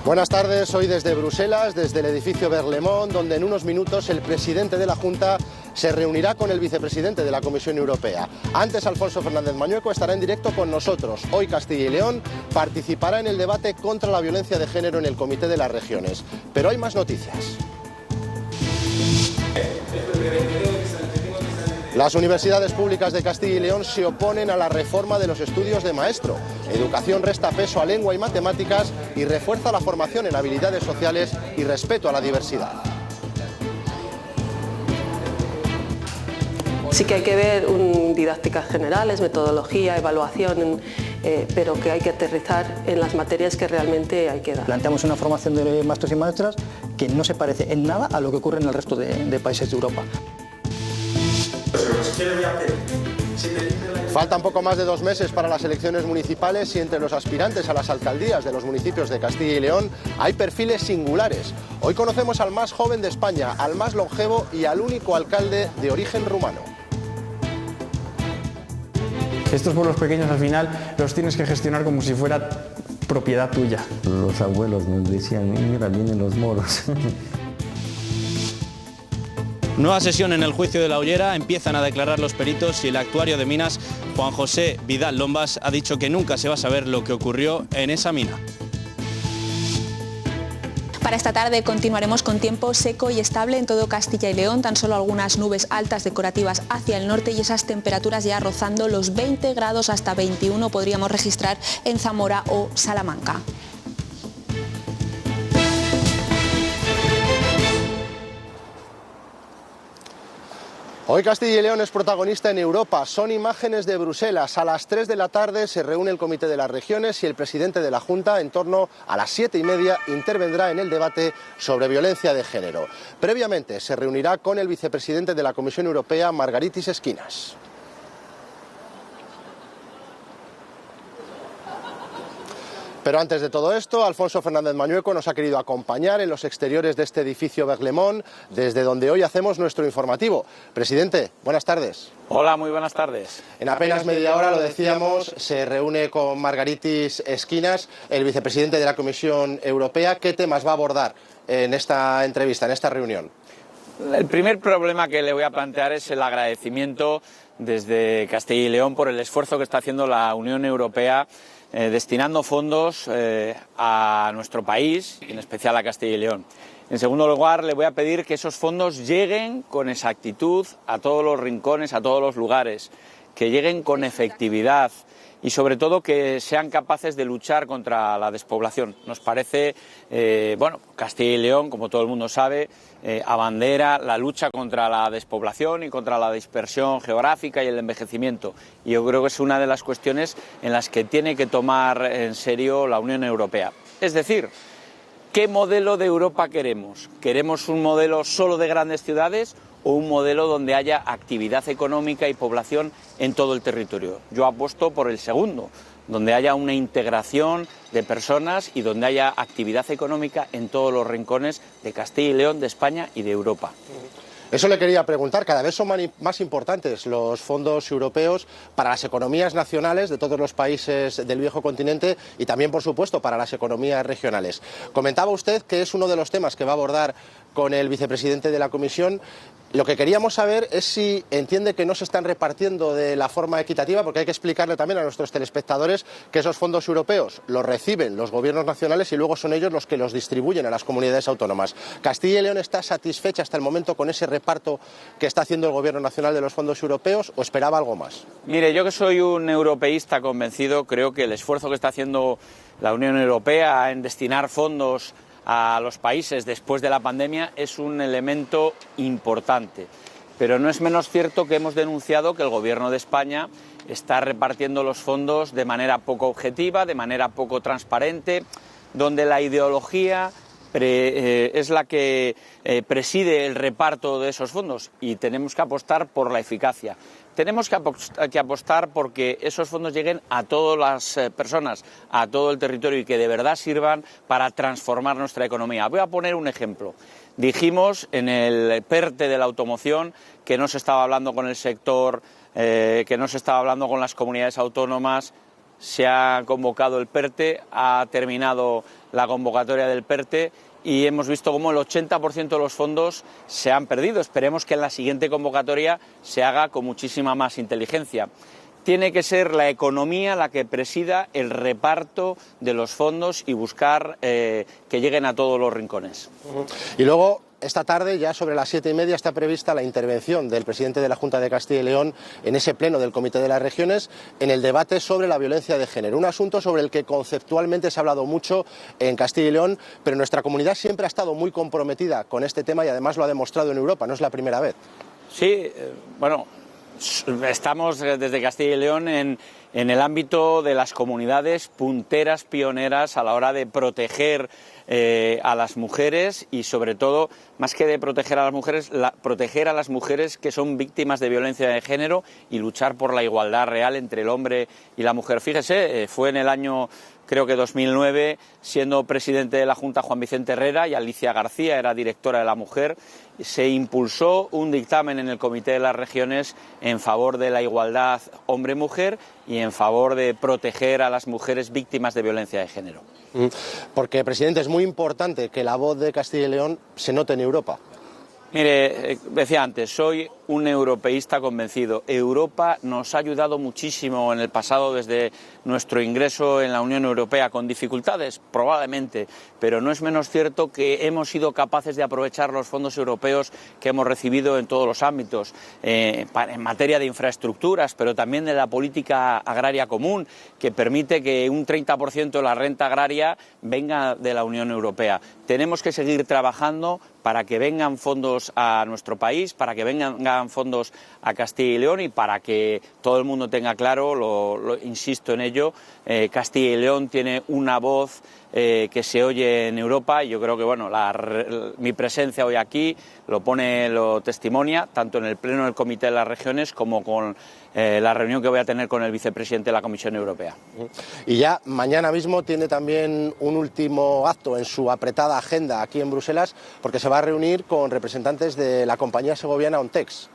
Buenas tardes, hoy desde Bruselas, desde el edificio Berlaymont, donde en unos minutos el presidente de la Junta se reunirá con el vicepresidente de la Comisión Europea. Antes, Alfonso Fernández Mañueco estará en directo con nosotros. Hoy Castilla y León participará en el debate contra la violencia de género en el Comité de las Regiones. Pero hay más noticias. Las universidades públicas de Castilla y León se oponen a la reforma de los estudios de maestro. Educación resta peso a lengua y matemáticas y refuerza la formación en habilidades sociales y respeto a la diversidad. Sí que hay que ver didácticas generales, metodología, evaluación, pero que hay que aterrizar en las materias que realmente hay que dar. Planteamos una formación de maestros y maestras que no se parece en nada a lo que ocurre en el resto de países de Europa. Faltan poco más de 2 meses para las elecciones municipales y entre los aspirantes a las alcaldías de los municipios de Castilla y León hay perfiles singulares. Hoy conocemos al más joven de España, al más longevo y al único alcalde de origen rumano. Estos pueblos pequeños al final los tienes que gestionar como si fuera propiedad tuya. Los abuelos nos decían, mira, vienen los moros. Nueva sesión en el juicio de La Ollera, empiezan a declarar los peritos y el actuario de minas, Juan José Vidal Lombas, ha dicho que nunca se va a saber lo que ocurrió en esa mina. Para esta tarde continuaremos con tiempo seco y estable en todo Castilla y León, tan solo algunas nubes altas decorativas hacia el norte y esas temperaturas ya rozando los 20 grados hasta 21 podríamos registrar en Zamora o Salamanca. Hoy Castilla y León es protagonista en Europa, son imágenes de Bruselas. A las 3 de la tarde se reúne el Comité de las Regiones y el presidente de la Junta, en torno a las 7:30, intervendrá en el debate sobre violencia de género. Previamente se reunirá con el vicepresidente de la Comisión Europea, Margaritis Schinas. Pero antes de todo esto, Alfonso Fernández Mañueco nos ha querido acompañar en los exteriores de este edificio Berlaymont, desde donde hoy hacemos nuestro informativo. Presidente, buenas tardes. Hola, muy buenas tardes. En apenas media hora, lo decíamos, se reúne con Margaritis Schinas, el vicepresidente de la Comisión Europea. ¿Qué temas va a abordar en esta entrevista, en esta reunión? El primer problema que le voy a plantear es el agradecimiento desde Castilla y León por el esfuerzo que está haciendo la Unión Europea destinando fondos a nuestro país, y en especial a Castilla y León. En segundo lugar, le voy a pedir que esos fondos lleguen con exactitud a todos los rincones, a todos los lugares, que lleguen con efectividad y sobre todo que sean capaces de luchar contra la despoblación. Nos parece, Castilla y León, como todo el mundo sabe, abandera la lucha contra la despoblación y contra la dispersión geográfica y el envejecimiento. Y yo creo que es una de las cuestiones en las que tiene que tomar en serio la Unión Europea. Es decir, ¿qué modelo de Europa queremos? ¿Queremos un modelo solo de grandes ciudades o un modelo donde haya actividad económica y población en todo el territorio? Yo apuesto por el segundo, donde haya una integración de personas y donde haya actividad económica en todos los rincones de Castilla y León, de España y de Europa. Eso le quería preguntar, cada vez son más importantes los fondos europeos para las economías nacionales de todos los países del viejo continente y también, por supuesto, para las economías regionales. Comentaba usted que es uno de los temas que va a abordar con el vicepresidente de la Comisión. Lo que queríamos saber es si entiende que no se están repartiendo de la forma equitativa, porque hay que explicarle también a nuestros telespectadores que esos fondos europeos los reciben los gobiernos nacionales y luego son ellos los que los distribuyen a las comunidades autónomas. ¿Castilla y León está satisfecha hasta el momento con ese reparto que está haciendo el gobierno nacional de los fondos europeos o esperaba algo más? Mire, yo que soy un europeísta convencido, creo que el esfuerzo que está haciendo la Unión Europea en destinar fondos a los países después de la pandemia es un elemento importante. Pero no es menos cierto que hemos denunciado que el Gobierno de España está repartiendo los fondos de manera poco objetiva, de manera poco transparente, donde la ideología es la que preside el reparto de esos fondos y tenemos que apostar por la eficacia. Tenemos que apostar porque esos fondos lleguen a todas las personas, a todo el territorio y que de verdad sirvan para transformar nuestra economía. Voy a poner un ejemplo. Dijimos en el PERTE de la automoción que no se estaba hablando con el sector, que no se estaba hablando con las comunidades autónomas. Se ha convocado el PERTE, ha terminado la convocatoria del PERTE y hemos visto cómo el 80% de los fondos se han perdido. Esperemos que en la siguiente convocatoria se haga con muchísima más inteligencia. Tiene que ser la economía la que presida el reparto de los fondos y buscar que lleguen a todos los rincones. Y luego, esta tarde, ya sobre las 7:30, está prevista la intervención del presidente de la Junta de Castilla y León en ese pleno del Comité de las Regiones en el debate sobre la violencia de género. Un asunto sobre el que conceptualmente se ha hablado mucho en Castilla y León, pero nuestra comunidad siempre ha estado muy comprometida con este tema y además lo ha demostrado en Europa, no es la primera vez. Sí, bueno, estamos desde Castilla y León en el ámbito de las comunidades punteras, pioneras a la hora de proteger a las mujeres y sobre todo, más que de proteger a las mujeres, proteger a las mujeres que son víctimas de violencia de género y luchar por la igualdad real entre el hombre y la mujer. Fíjese, fue en el año, creo que 2009, siendo presidente de la Junta Juan Vicente Herrera y Alicia García era directora de la mujer, se impulsó un dictamen en el Comité de las Regiones en favor de la igualdad hombre-mujer y en favor de proteger a las mujeres víctimas de violencia de género. Porque, presidente, es muy importante que la voz de Castilla y León se note en Europa. Mire, decía antes, soy un europeísta convencido. Europa nos ha ayudado muchísimo en el pasado desde nuestro ingreso en la Unión Europea, con dificultades, probablemente, pero no es menos cierto que hemos sido capaces de aprovechar los fondos europeos que hemos recibido en todos los ámbitos, en materia de infraestructuras, pero también de la política agraria común, que permite que un 30% de la renta agraria venga de la Unión Europea. Tenemos que seguir trabajando para que vengan fondos a nuestro país, para que vengan fondos a Castilla y León y para que todo el mundo tenga claro, insisto en ello, Castilla y León tiene una voz que se oye en Europa y yo creo que bueno, mi presencia hoy aquí lo testimonia, tanto en el Pleno del Comité de las Regiones como con la reunión que voy a tener con el vicepresidente de la Comisión Europea. Y ya mañana mismo tiene también un último acto en su apretada agenda aquí en Bruselas, porque se va a reunir con representantes de la compañía segoviana Ontex.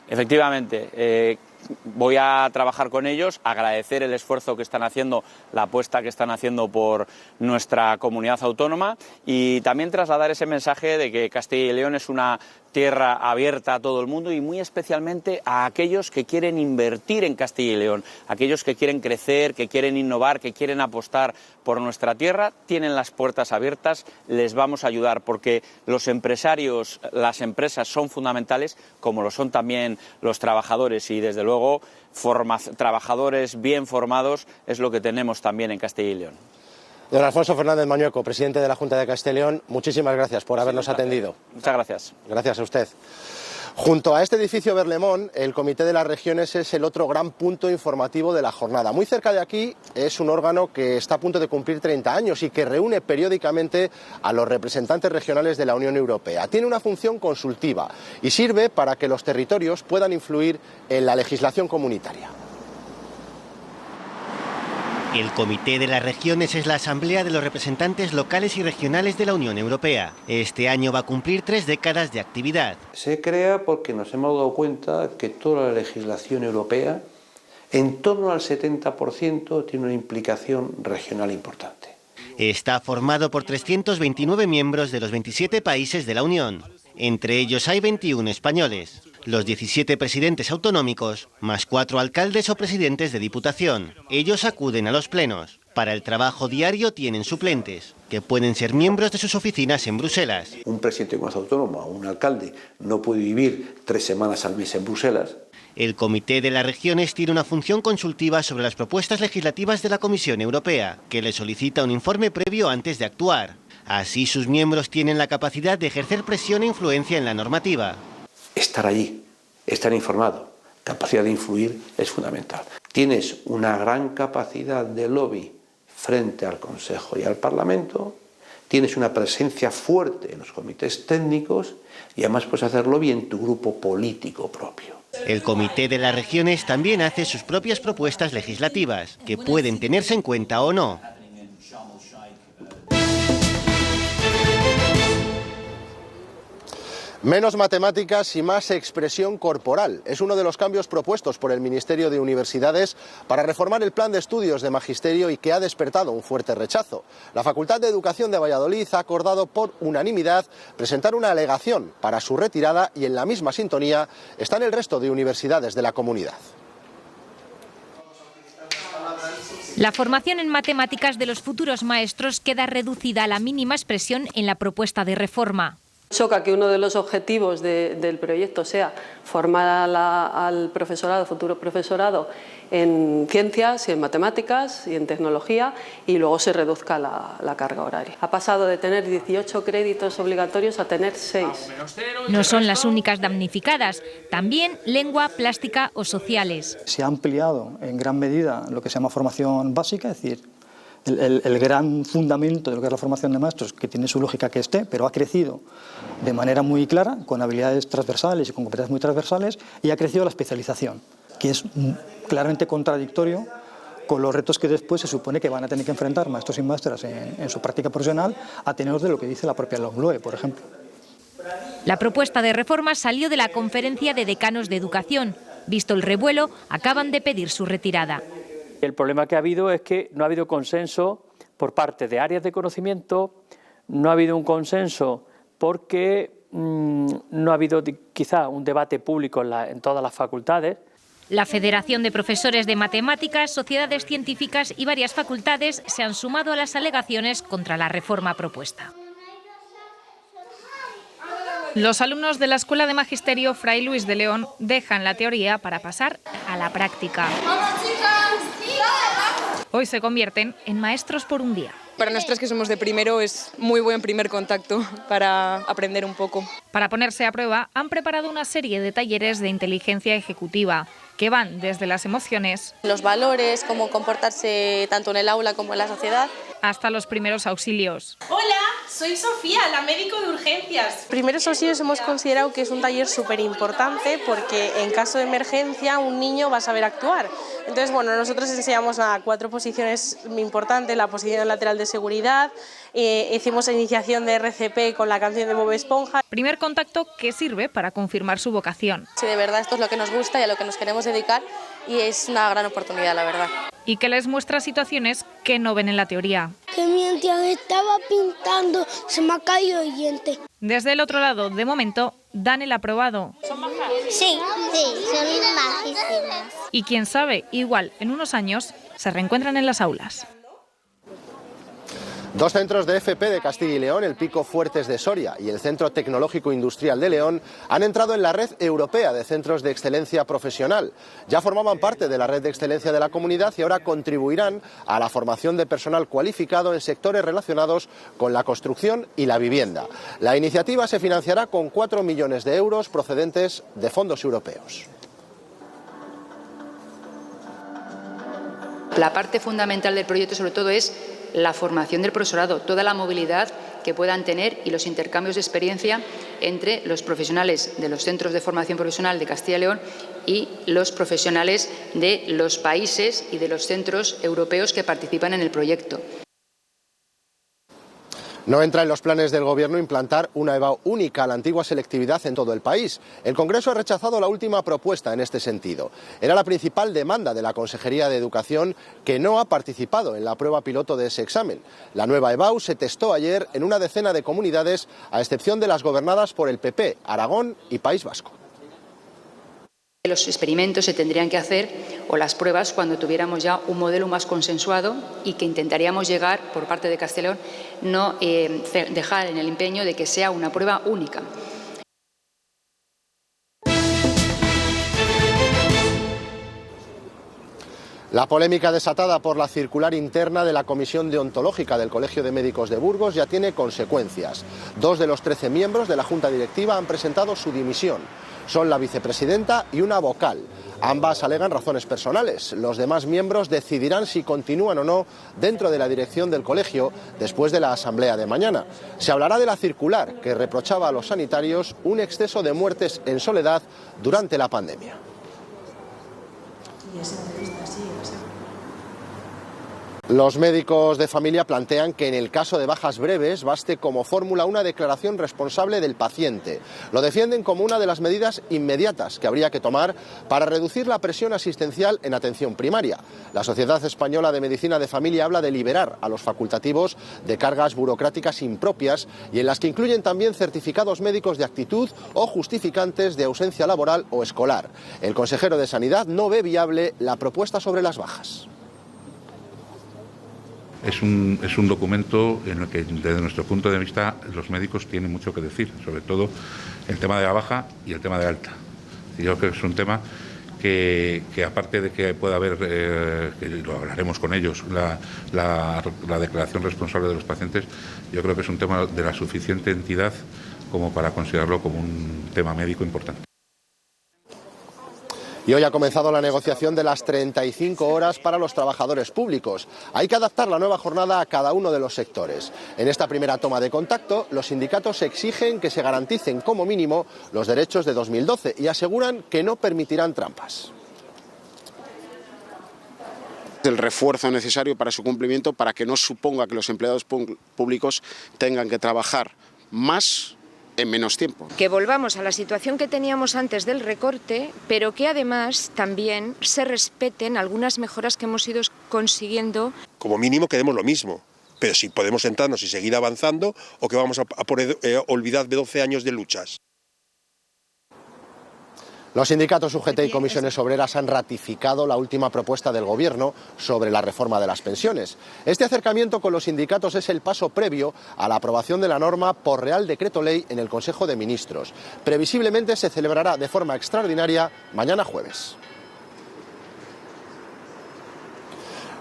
Efectivamente, voy a trabajar con ellos, agradecer el esfuerzo que están haciendo, la apuesta que están haciendo por nuestra comunidad autónoma y también trasladar ese mensaje de que Castilla y León es una tierra abierta a todo el mundo y muy especialmente a aquellos que quieren invertir en Castilla y León, aquellos que quieren crecer, que quieren innovar, que quieren apostar por nuestra tierra, tienen las puertas abiertas, les vamos a ayudar porque los empresarios, las empresas son fundamentales como lo son también los trabajadores y desde luego trabajadores bien formados es lo que tenemos también en Castilla y León. Don Alfonso Fernández Mañueco, presidente de la Junta de Castilla y León, muchísimas gracias por habernos atendido. Muchas gracias. Gracias a usted. Junto a este edificio Berlemón, el Comité de las Regiones es el otro gran punto informativo de la jornada. Muy cerca de aquí es un órgano que está a punto de cumplir 30 años y que reúne periódicamente a los representantes regionales de la Unión Europea. Tiene una función consultiva y sirve para que los territorios puedan influir en la legislación comunitaria. El Comité de las Regiones es la asamblea de los representantes locales y regionales de la Unión Europea. Este año va a cumplir 3 décadas de actividad. Se crea porque nos hemos dado cuenta que toda la legislación europea, en torno al 70%, tiene una implicación regional importante. Está formado por 329 miembros de los 27 países de la Unión. Entre ellos hay 21 españoles, los 17 presidentes autonómicos, más 4 alcaldes o presidentes de diputación. Ellos acuden a los plenos. Para el trabajo diario tienen suplentes, que pueden ser miembros de sus oficinas en Bruselas. Un presidente de comunidad autónoma o un alcalde no puede vivir 3 semanas al mes en Bruselas. El Comité de las Regiones tiene una función consultiva sobre las propuestas legislativas de la Comisión Europea, que le solicita un informe previo antes de actuar. Así sus miembros tienen la capacidad de ejercer presión e influencia en la normativa. Estar allí, estar informado, capacidad de influir es fundamental. Tienes una gran capacidad de lobby frente al Consejo y al Parlamento, tienes una presencia fuerte en los comités técnicos y además puedes hacer lobby en tu grupo político propio. El Comité de las Regiones también hace sus propias propuestas legislativas, que pueden tenerse en cuenta o no. Menos matemáticas y más expresión corporal. Es uno de los cambios propuestos por el Ministerio de Universidades para reformar el plan de estudios de magisterio y que ha despertado un fuerte rechazo. La Facultad de Educación de Valladolid ha acordado por unanimidad presentar una alegación para su retirada y en la misma sintonía están el resto de universidades de la comunidad. La formación en matemáticas de los futuros maestros queda reducida a la mínima expresión en la propuesta de reforma. Choca que uno de los objetivos del proyecto sea formar al profesorado, futuro profesorado, en ciencias y en matemáticas y en tecnología, y luego se reduzca la carga horaria. Ha pasado de tener 18 créditos obligatorios a tener 6. No son las únicas damnificadas, también lengua, plástica o sociales. Se ha ampliado en gran medida lo que se llama formación básica, es decir, el gran fundamento de lo que es la formación de maestros, que tiene su lógica que esté, pero ha crecido de manera muy clara, con habilidades transversales y con competencias muy transversales, y ha crecido la especialización, que es claramente contradictorio con los retos que después se supone que van a tener que enfrentar maestros y maestras en su práctica profesional, a tenor de lo que dice la propia LOMLOE, por ejemplo. La propuesta de reforma salió de la Conferencia de Decanos de Educación. Visto el revuelo, acaban de pedir su retirada. El problema que ha habido es que no ha habido consenso por parte de áreas de conocimiento, no ha habido un consenso porque no ha habido quizá un debate público en todas las facultades. La Federación de Profesores de Matemáticas, sociedades científicas y varias facultades se han sumado a las alegaciones contra la reforma propuesta. Los alumnos de la Escuela de Magisterio Fray Luis de León dejan la teoría para pasar a la práctica. Hoy se convierten en maestros por un día. Para nosotros que somos de primero es muy buen primer contacto para aprender un poco. Para ponerse a prueba han preparado una serie de talleres de inteligencia ejecutiva que van desde las emociones, los valores, cómo comportarse tanto en el aula como en la sociedad, hasta los primeros auxilios. Hola, soy Sofía, la médico de urgencias. Primeros auxilios hemos considerado que es un taller súper importante porque en caso de emergencia un niño va a saber actuar. Entonces, bueno, nosotros enseñamos a 4 posiciones importantes, la posición lateral de seguridad, hicimos iniciación de RCP con la canción de Bob Esponja. Primer contacto que sirve para confirmar su vocación. Sí, de verdad esto es lo que nos gusta y a lo que nos queremos dedicar y es una gran oportunidad, la verdad. Y que les muestra situaciones que no ven en la teoría. Que mientras estaba pintando se me ha caído el diente. Desde el otro lado, de momento, dan el aprobado. ¿Son majas? Sí, son majísimas. Y quién sabe, igual en unos años se reencuentran en las aulas. 2 centros de FP de Castilla y León, el Pico Fuertes de Soria y el Centro Tecnológico Industrial de León, han entrado en la red europea de centros de excelencia profesional. Ya formaban parte de la red de excelencia de la comunidad y ahora contribuirán a la formación de personal cualificado en sectores relacionados con la construcción y la vivienda. La iniciativa se financiará con 4 millones de euros procedentes de fondos europeos. La parte fundamental del proyecto, sobre todo, es la formación del profesorado, toda la movilidad que puedan tener y los intercambios de experiencia entre los profesionales de los centros de formación profesional de Castilla y León y los profesionales de los países y de los centros europeos que participan en el proyecto. No entra en los planes del Gobierno implantar una EBAU única a la antigua selectividad en todo el país. El Congreso ha rechazado la última propuesta en este sentido. Era la principal demanda de la Consejería de Educación, que no ha participado en la prueba piloto de ese examen. La nueva EBAU se testó ayer en una decena de comunidades, a excepción de las gobernadas por el PP, Aragón y País Vasco. Los experimentos se tendrían que hacer, o las pruebas, cuando tuviéramos ya un modelo más consensuado y que intentaríamos llegar, por parte de Castilla y León, no dejar en el empeño de que sea una prueba única. La polémica desatada por la circular interna de la Comisión Deontológica del Colegio de Médicos de Burgos ya tiene consecuencias. 2 de los 13 miembros de la Junta Directiva han presentado su dimisión. Son la vicepresidenta y una vocal. Ambas alegan razones personales. Los demás miembros decidirán si continúan o no dentro de la dirección del colegio después de la asamblea de mañana. Se hablará de la circular que reprochaba a los sanitarios un exceso de muertes en soledad durante la pandemia. Los médicos de familia plantean que en el caso de bajas breves baste como fórmula una declaración responsable del paciente. Lo defienden como una de las medidas inmediatas que habría que tomar para reducir la presión asistencial en atención primaria. La Sociedad Española de Medicina de Familia habla de liberar a los facultativos de cargas burocráticas impropias y en las que incluyen también certificados médicos de actitud o justificantes de ausencia laboral o escolar. El consejero de Sanidad no ve viable la propuesta sobre las bajas. Es un documento en el que, desde nuestro punto de vista, los médicos tienen mucho que decir, sobre todo el tema de la baja y el tema de alta. Yo creo que es un tema que aparte de que pueda haber, que lo hablaremos con ellos, la declaración responsable de los pacientes, yo creo que es un tema de la suficiente entidad como para considerarlo como un tema médico importante. Y hoy ha comenzado la negociación de las 35 horas para los trabajadores públicos. Hay que adaptar la nueva jornada a cada uno de los sectores. En esta primera toma de contacto, los sindicatos exigen que se garanticen como mínimo los derechos de 2012 y aseguran que no permitirán trampas. El refuerzo necesario para su cumplimiento, para que no suponga que los empleados públicos tengan que trabajar más en menos tiempo. Que volvamos a la situación que teníamos antes del recorte, pero que además también se respeten algunas mejoras que hemos ido consiguiendo. Como mínimo queremos lo mismo, pero si podemos sentarnos y seguir avanzando o que vamos a olvidar de 12 años de luchas. Los sindicatos UGT y comisiones obreras han ratificado la última propuesta del Gobierno sobre la reforma de las pensiones. Este acercamiento con los sindicatos es el paso previo a la aprobación de la norma por Real Decreto Ley en el Consejo de Ministros. Previsiblemente se celebrará de forma extraordinaria mañana jueves.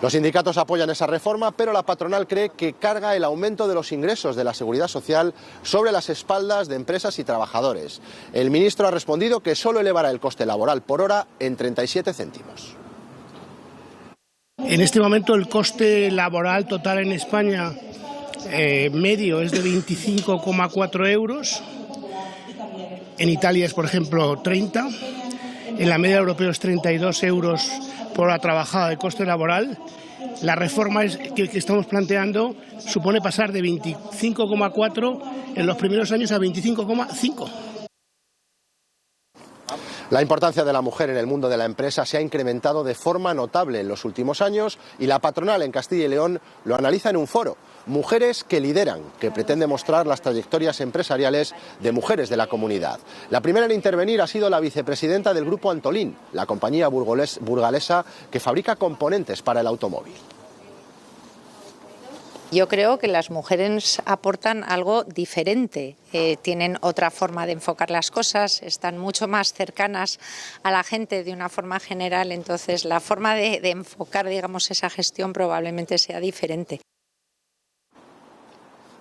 Los sindicatos apoyan esa reforma, pero la patronal cree que carga el aumento de los ingresos de la Seguridad Social sobre las espaldas de empresas y trabajadores. El ministro ha respondido que solo elevará el coste laboral por hora en 37 céntimos. En este momento el coste laboral total en España medio es de 25,4 euros. En Italia es, por ejemplo, 30. En la media europea es 32 euros por hora trabajada de coste laboral. La reforma que estamos planteando supone pasar de 25,4 en los primeros años a 25,5. La importancia de la mujer en el mundo de la empresa se ha incrementado de forma notable en los últimos años y la patronal en Castilla y León lo analiza en un foro. Mujeres que lideran, que pretende mostrar las trayectorias empresariales de mujeres de la comunidad. La primera en intervenir ha sido la vicepresidenta del grupo Antolín, la compañía burgalesa que fabrica componentes para el automóvil. Yo creo que las mujeres aportan algo diferente, tienen otra forma de enfocar las cosas, están mucho más cercanas a la gente de una forma general, entonces la forma de enfocar, digamos, esa gestión probablemente sea diferente.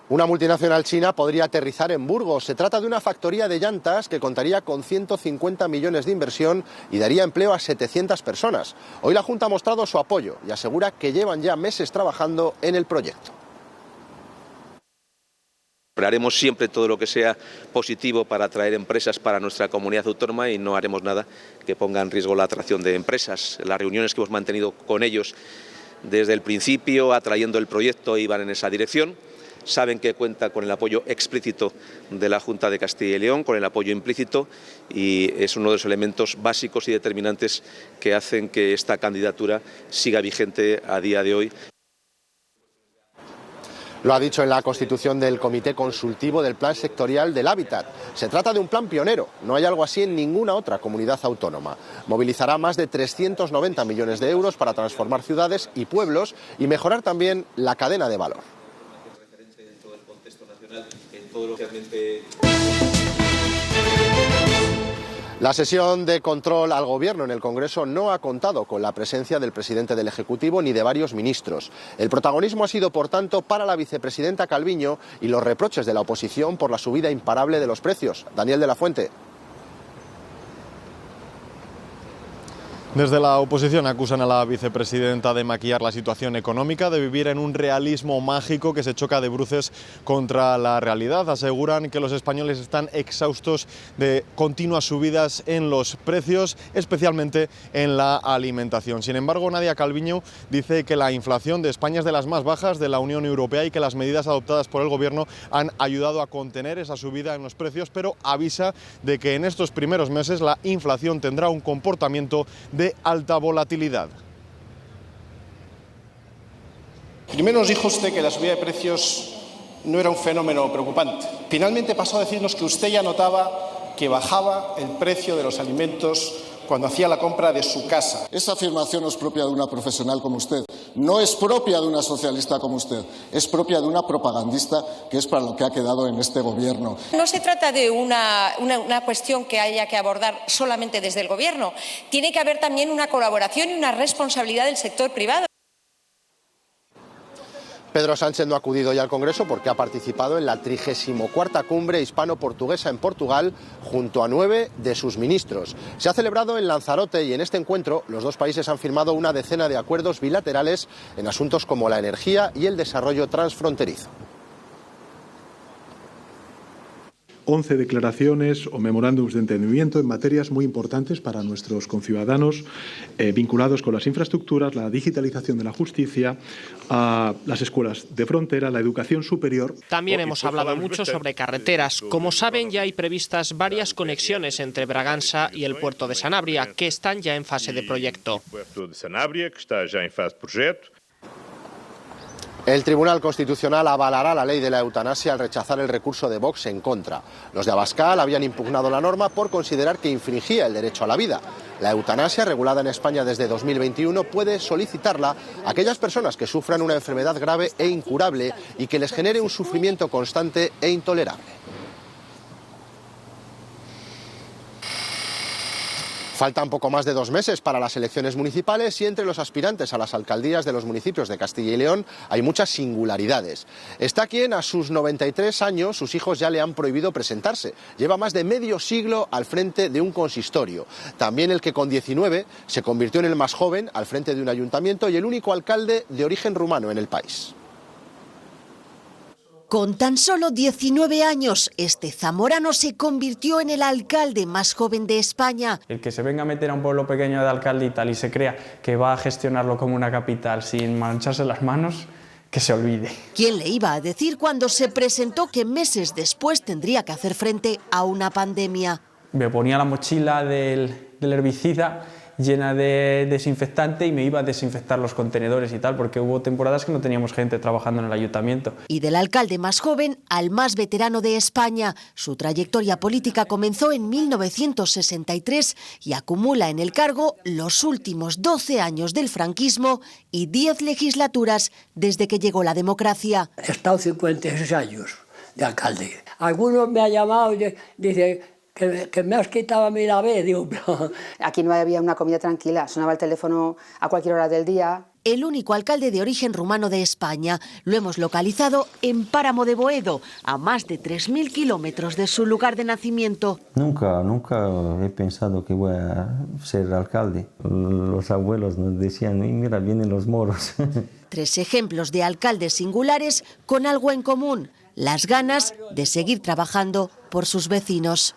Una multinacional china podría aterrizar en Burgos. Se trata de una factoría de llantas que contaría con 150 millones de inversión y daría empleo a 700 personas. Hoy la Junta ha mostrado su apoyo y asegura que llevan ya meses trabajando en el proyecto. Haremos siempre todo lo que sea positivo para atraer empresas para nuestra comunidad autónoma y no haremos nada que ponga en riesgo la atracción de empresas. Las reuniones que hemos mantenido con ellos desde el principio, atrayendo el proyecto, iban en esa dirección. Saben que cuenta con el apoyo explícito de la Junta de Castilla y León, con el apoyo implícito, y es uno de los elementos básicos y determinantes que hacen que esta candidatura siga vigente a día de hoy. Lo ha dicho en la constitución del Comité Consultivo del Plan Sectorial del Hábitat. Se trata de un plan pionero, no hay algo así en ninguna otra comunidad autónoma. Movilizará más de 390 millones de euros para transformar ciudades y pueblos y mejorar también la cadena de valor. La sesión de control al Gobierno en el Congreso no ha contado con la presencia del presidente del Ejecutivo ni de varios ministros. El protagonismo ha sido, por tanto, para la vicepresidenta Calviño y los reproches de la oposición por la subida imparable de los precios. Daniel de la Fuente. Desde la oposición acusan a la vicepresidenta de maquillar la situación económica, de vivir en un realismo mágico que se choca de bruces contra la realidad. Aseguran que los españoles están exhaustos de continuas subidas en los precios, especialmente en la alimentación. Sin embargo, Nadia Calviño dice que la inflación de España es de las más bajas de la Unión Europea y que las medidas adoptadas por el Gobierno han ayudado a contener esa subida en los precios, pero avisa de que en estos primeros meses la inflación tendrá un comportamiento de alta volatilidad. Primero nos dijo usted que la subida de precios no era un fenómeno preocupante. Finalmente pasó a decirnos que usted ya notaba que bajaba el precio de los alimentos cuando hacía la compra de su casa. Esa afirmación no es propia de una profesional como usted, no es propia de una socialista como usted, es propia de una propagandista, que es para lo que ha quedado en este Gobierno. No se trata de una cuestión que haya que abordar solamente desde el Gobierno. Tiene que haber también una colaboración y una responsabilidad del sector privado. Pedro Sánchez no ha acudido ya al Congreso porque ha participado en la 34ª Cumbre Hispano-Portuguesa en Portugal junto a 9 de sus ministros. Se ha celebrado en Lanzarote y en este encuentro los dos países han firmado una decena de acuerdos bilaterales en asuntos como la energía y el desarrollo transfronterizo. 11 declaraciones o memorándums de entendimiento en materias muy importantes para nuestros conciudadanos, vinculados con las infraestructuras, la digitalización de la justicia, las escuelas de frontera, la educación superior. También hemos hablado mucho sobre carreteras. Como saben, ya hay previstas varias conexiones entre Bragança y el puerto de Sanabria, que están ya en fase de proyecto. El Tribunal Constitucional avalará la ley de la eutanasia al rechazar el recurso de Vox en contra. Los de Abascal habían impugnado la norma por considerar que infringía el derecho a la vida. La eutanasia, regulada en España desde 2021, puede solicitarla a aquellas personas que sufran una enfermedad grave e incurable y que les genere un sufrimiento constante e intolerable. Faltan poco más de 2 meses para las elecciones municipales y entre los aspirantes a las alcaldías de los municipios de Castilla y León hay muchas singularidades. Está quien a sus 93 años sus hijos ya le han prohibido presentarse. Lleva más de medio siglo al frente de un consistorio. También el que con 19 se convirtió en el más joven al frente de un ayuntamiento y el único alcalde de origen rumano en el país. Con tan solo 19 años, este zamorano se convirtió en el alcalde más joven de España. El que se venga a meter a un pueblo pequeño de alcalde y tal y se crea que va a gestionarlo como una capital sin mancharse las manos, que se olvide. ¿Quién le iba a decir cuando se presentó que meses después tendría que hacer frente a una pandemia? Me ponía la mochila del herbicida llena de desinfectante y me iba a desinfectar los contenedores y tal, porque hubo temporadas que no teníamos gente trabajando en el ayuntamiento. Y del alcalde más joven al más veterano de España. Su trayectoria política comenzó en 1963 y acumula en el cargo los últimos 12 años del franquismo y 10 legislaturas desde que llegó la democracia. He estado 56 años de alcalde. Algunos me han llamado y dicen que me has quitado a mí la vez, digo, pero... Aquí no había una comida tranquila, sonaba el teléfono a cualquier hora del día. El único alcalde de origen rumano de España. Lo hemos localizado en Páramo de Boedo, a más de 3.000 kilómetros de su lugar de nacimiento. Nunca he pensado que voy a ser alcalde. Los abuelos nos decían, mira, vienen los moros. 3 ejemplos de alcaldes singulares con algo en común: las ganas de seguir trabajando por sus vecinos.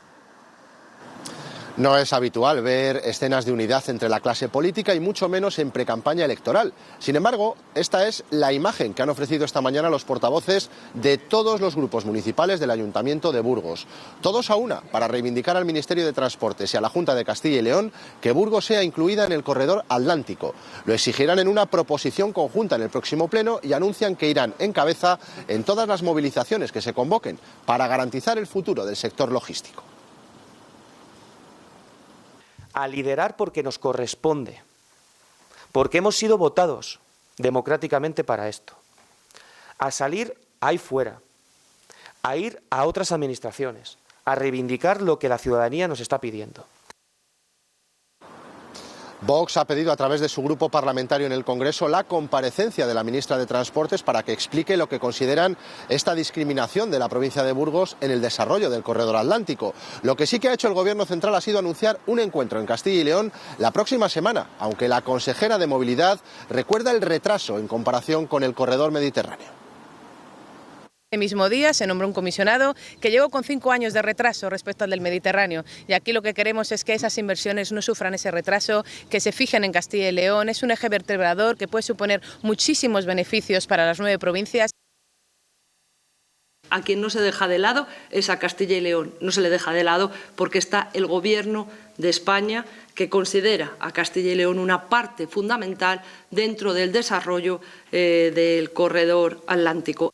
No es habitual ver escenas de unidad entre la clase política y mucho menos en precampaña electoral. Sin embargo, esta es la imagen que han ofrecido esta mañana los portavoces de todos los grupos municipales del Ayuntamiento de Burgos. Todos a una para reivindicar al Ministerio de Transportes y a la Junta de Castilla y León que Burgos sea incluida en el corredor atlántico. Lo exigirán en una proposición conjunta en el próximo pleno y anuncian que irán en cabeza en todas las movilizaciones que se convoquen para garantizar el futuro del sector logístico. A liderar porque nos corresponde, porque hemos sido votados democráticamente para esto, a salir ahí fuera, a ir a otras administraciones, a reivindicar lo que la ciudadanía nos está pidiendo. Vox ha pedido a través de su grupo parlamentario en el Congreso la comparecencia de la ministra de Transportes para que explique lo que consideran esta discriminación de la provincia de Burgos en el desarrollo del corredor atlántico. Lo que sí que ha hecho el Gobierno central ha sido anunciar un encuentro en Castilla y León la próxima semana, aunque la consejera de Movilidad recuerda el retraso en comparación con el corredor mediterráneo. El mismo día se nombró un comisionado que llegó con 5 años de retraso respecto al del Mediterráneo, y aquí lo que queremos es que esas inversiones no sufran ese retraso, que se fijen en Castilla y León. Es un eje vertebrador que puede suponer muchísimos beneficios para las 9 provincias. A quien no se deja de lado es a Castilla y León. No se le deja de lado porque está el Gobierno de España, que considera a Castilla y León una parte fundamental dentro del desarrollo del corredor atlántico.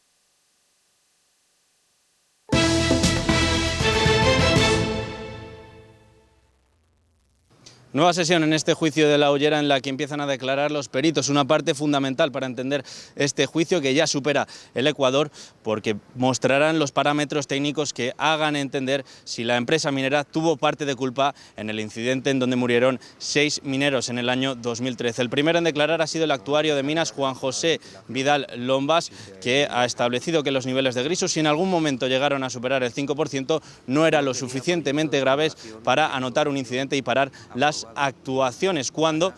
Nueva sesión en este juicio de La Ollera en la que empiezan a declarar los peritos, una parte fundamental para entender este juicio que ya supera el Ecuador, porque mostrarán los parámetros técnicos que hagan entender si la empresa minera tuvo parte de culpa en el incidente en donde murieron 6 mineros en el año 2013. El primero en declarar ha sido el actuario de minas Juan José Vidal Lombas, que ha establecido que los niveles de grisos, si en algún momento llegaron a superar el 5%, no eran lo suficientemente graves para anotar un incidente y parar las actuaciones, cuando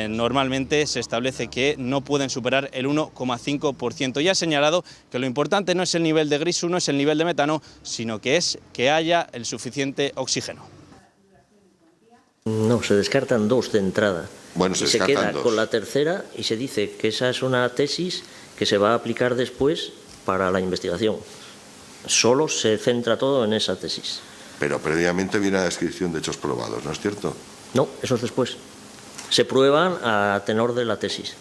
normalmente se establece que no pueden superar el 1,5%. Y ha señalado que lo importante no es el nivel de griso, no es el nivel de metano, sino que es que haya el suficiente oxígeno. No, se descartan 2 de entrada. Bueno, y se queda con la tercera y se dice que esa es una tesis que se va a aplicar después para la investigación. Solo se centra todo en esa tesis. Pero previamente viene la descripción de hechos probados, ¿no es cierto? No, eso es después. Se prueban a tenor de la tesis.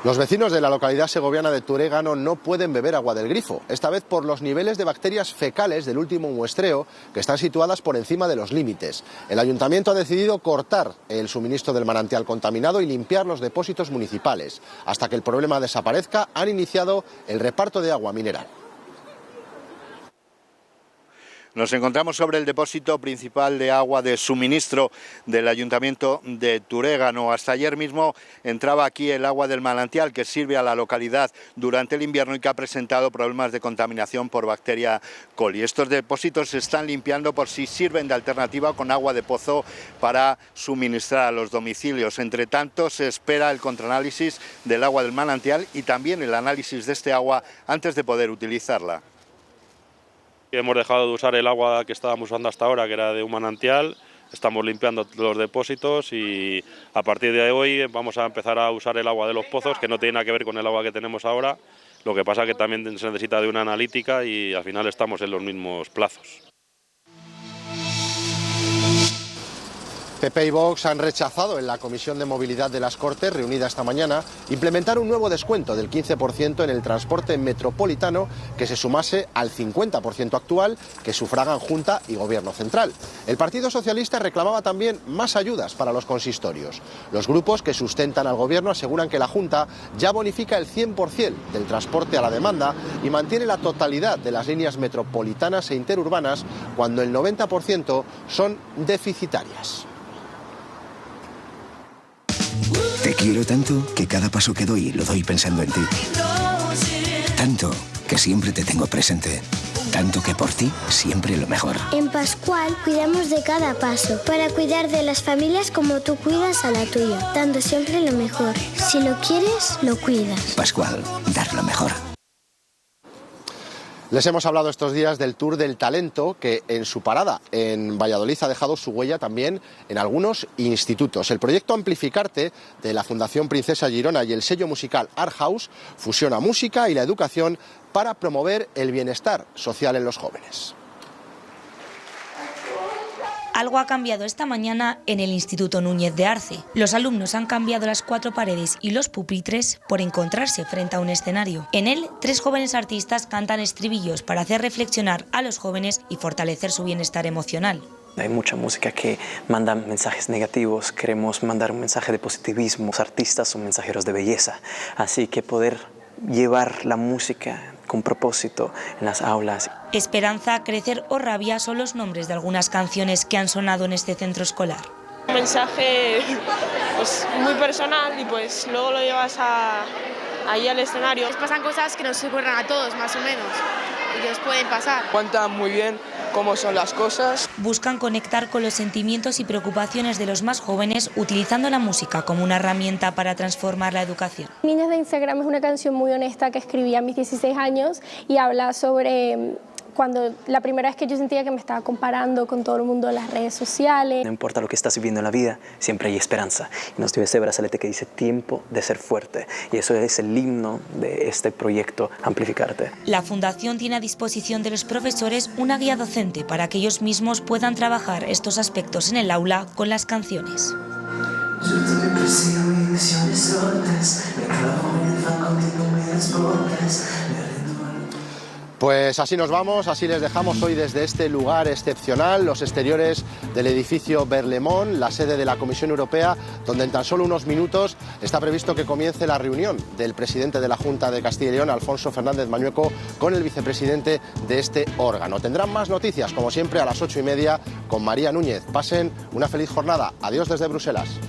Los vecinos de la localidad segoviana de Turégano no pueden beber agua del grifo, esta vez por los niveles de bacterias fecales del último muestreo, que están situadas por encima de los límites. El ayuntamiento ha decidido cortar el suministro del manantial contaminado y limpiar los depósitos municipales. Hasta que el problema desaparezca, han iniciado el reparto de agua mineral. Nos encontramos sobre el depósito principal de agua de suministro del Ayuntamiento de Turégano. Hasta ayer mismo entraba aquí el agua del manantial que sirve a la localidad durante el invierno y que ha presentado problemas de contaminación por bacteria coli. Estos depósitos se están limpiando por si sirven de alternativa con agua de pozo para suministrar a los domicilios. Entre tanto, se espera el contraanálisis del agua del manantial y también el análisis de este agua antes de poder utilizarla. Hemos dejado de usar el agua que estábamos usando hasta ahora, que era de un manantial. Estamos limpiando los depósitos y a partir de hoy vamos a empezar a usar el agua de los pozos, que no tiene nada que ver con el agua que tenemos ahora. Lo que pasa es que también se necesita de una analítica y al final estamos en los mismos plazos. PP y Vox han rechazado en la Comisión de Movilidad de las Cortes, reunida esta mañana, implementar un nuevo descuento del 15% en el transporte metropolitano que se sumase al 50% actual que sufragan Junta y Gobierno central. El Partido Socialista reclamaba también más ayudas para los consistorios. Los grupos que sustentan al Gobierno aseguran que la Junta ya bonifica el 100% del transporte a la demanda y mantiene la totalidad de las líneas metropolitanas e interurbanas cuando el 90% son deficitarias. Te quiero tanto que cada paso que doy lo doy pensando en ti. Tanto que siempre te tengo presente. Tanto que por ti siempre lo mejor. En Pascual cuidamos de cada paso para cuidar de las familias como tú cuidas a la tuya, dando siempre lo mejor. Si lo quieres, lo cuidas. Pascual, dar lo mejor. Les hemos hablado estos días del Tour del Talento, que en su parada en Valladolid ha dejado su huella también en algunos institutos. El proyecto Amplificarte de la Fundación Princesa Girona y el sello musical Art House fusiona música y la educación para promover el bienestar social en los jóvenes. Algo ha cambiado esta mañana en el Instituto Núñez de Arce. Los alumnos han cambiado las 4 paredes y los pupitres por encontrarse frente a un escenario. En él, 3 jóvenes artistas cantan estribillos para hacer reflexionar a los jóvenes y fortalecer su bienestar emocional. Hay mucha música que manda mensajes negativos, queremos mandar un mensaje de positivismo. Los artistas son mensajeros de belleza, así que poder llevar la música con propósito en las aulas. Esperanza, crecer o rabia son los nombres de algunas canciones que han sonado en este centro escolar. Un mensaje pues, muy personal y pues luego lo llevas ahí al escenario. Pasan cosas que nos ocurren a todos más o menos y que os pueden pasar. Cuentan muy bien cómo son las cosas. Buscan conectar con los sentimientos y preocupaciones de los más jóvenes utilizando la música como una herramienta para transformar la educación. Niñas de Instagram es una canción muy honesta que escribí a mis 16 años y habla sobre cuando la primera vez que yo sentía que me estaba comparando con todo el mundo de las redes sociales. No importa lo que estás viviendo en la vida, siempre hay esperanza. Y nos dio ese brazalete que dice tiempo de ser fuerte. Y eso es el himno de este proyecto Amplificarte. La Fundación tiene a disposición de los profesores una guía docente para que ellos mismos puedan trabajar estos aspectos en el aula con las canciones. Yo también persigo mis visiones rotas, me clavo en el fango, tengo mis desportes. Pues así nos vamos, así les dejamos hoy desde este lugar excepcional, los exteriores del edificio Berlemont, la sede de la Comisión Europea, donde en tan solo unos minutos está previsto que comience la reunión del presidente de la Junta de Castilla y León, Alfonso Fernández Mañueco, con el vicepresidente de este órgano. Tendrán más noticias, como siempre, a las 8:30 con María Núñez. Pasen una feliz jornada. Adiós desde Bruselas.